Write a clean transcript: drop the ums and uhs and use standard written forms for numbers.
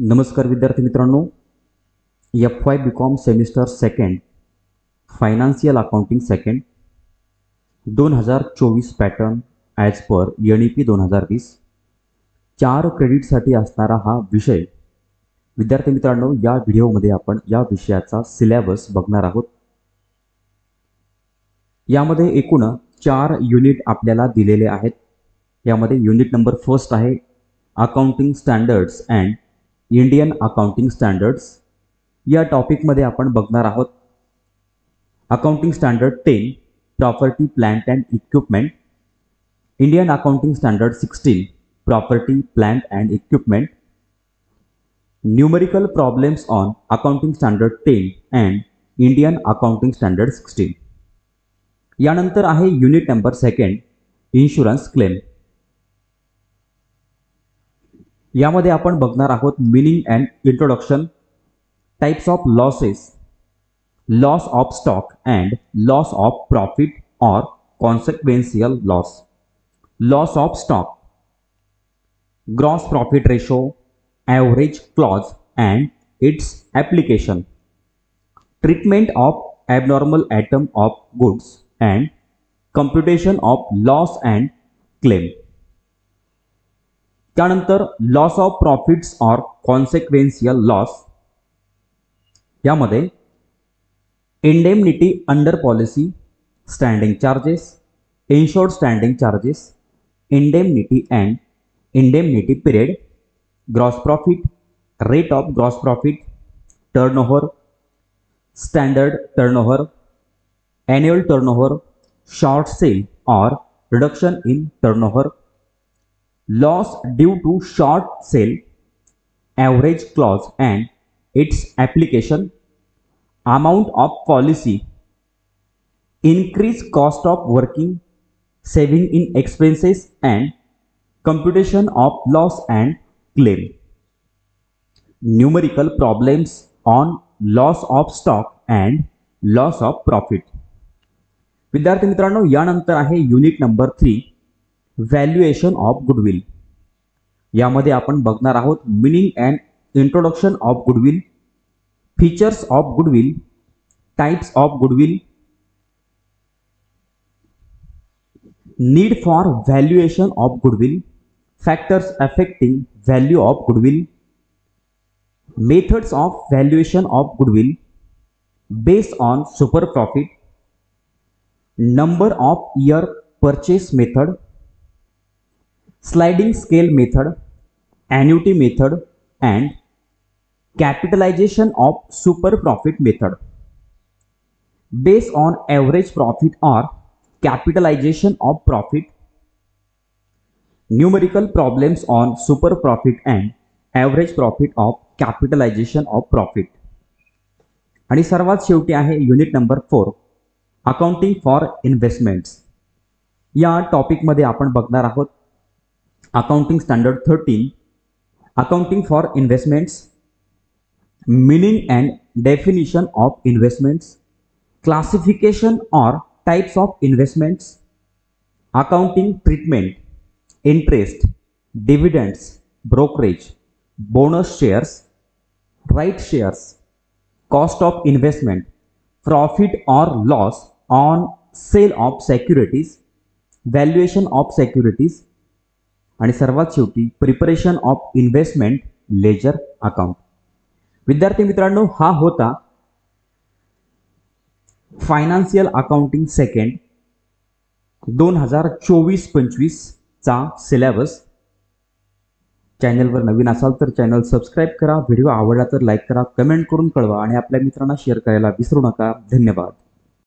नमस्कार विद्यार्थी मित्रांनो, FY BCom semester second financial accounting second 2024 pattern as per NEP 2020 4 क्रेडिटसाठी असणारा हा विषय. विद्यार्थी मित्रांनो, या व्हिडिओमध्ये आपण या विषयाचा सिलेबस बघणार आहोत. यामध्ये एकूण 4 युनिट आपल्याला दिलेले आहेत. यामध्ये युनिट नंबर फर्स्ट आहे accounting standards and Indian accounting standards. या टॉपिकमध्ये आपण बघणार आहोत accounting standard 10 property plant and equipment, Indian accounting standard 16 property plant and equipment, numerical problems on accounting standard 10 and Indian accounting standard 16. यानंतर आहे unit number second insurance claim. यामध्ये आपण बघणार आहोत meaning and introduction, types of losses, loss of stock and loss of profit और consequential loss, loss of stock, gross profit ratio, average clause and its application, treatment of abnormal item of goods and computation of loss and claim. त्यानंतर loss of profits और consequential loss. यामध्ये indemnity under policy, standing charges, insured standing charges, indemnity and indemnity period, gross profit, rate of gross profit, turnover, standard turnover, annual turnover, short sale और reduction in turnover, loss due to short sale, average clause and its application, amount of policy, increase cost of working, saving in expenses and computation of loss and claim, numerical problems on loss of stock and loss of profit. विद्यार्थी मित्रांनो, यानंतर आहे unit number 3 valuation of goodwill. यामध्ये आपण बघणार आहोत meaning and introduction of goodwill, features of goodwill, types of goodwill, need for valuation of goodwill, factors affecting value of goodwill, methods of valuation of goodwill based on super profit, number of year purchase method, sliding scale method, annuity method and capitalization of super profit method, based on average profit or capitalization of profit, numerical problems on super profit and average profit of capitalization of profit. आणि सर्वात शेवटी आहे unit number 4 accounting for investments. या टॉपिकमध्ये आपण बघणार आहोत accounting standard 13 accounting for investments, meaning and definition of investments, classification और types of investments, accounting treatment, interest, dividends, brokerage, bonus shares, right shares, cost of investment, profit और loss on sale of securities, valuation of securities आणि सर्वात शेवटी preparation of investment ledger account. विद्यार्थी मित्रांनो, हा होता financial accounting second 2024-25 चा syllabus. चॅनलवर नवीन असाल तर चॅनल सबस्क्राईब करा, व्हिडिओ आवडला तर लाईक करा, कमेंट करून कळवा आणि आपल्या मित्रांना शेअर करायला विसरू नका. धन्यवाद.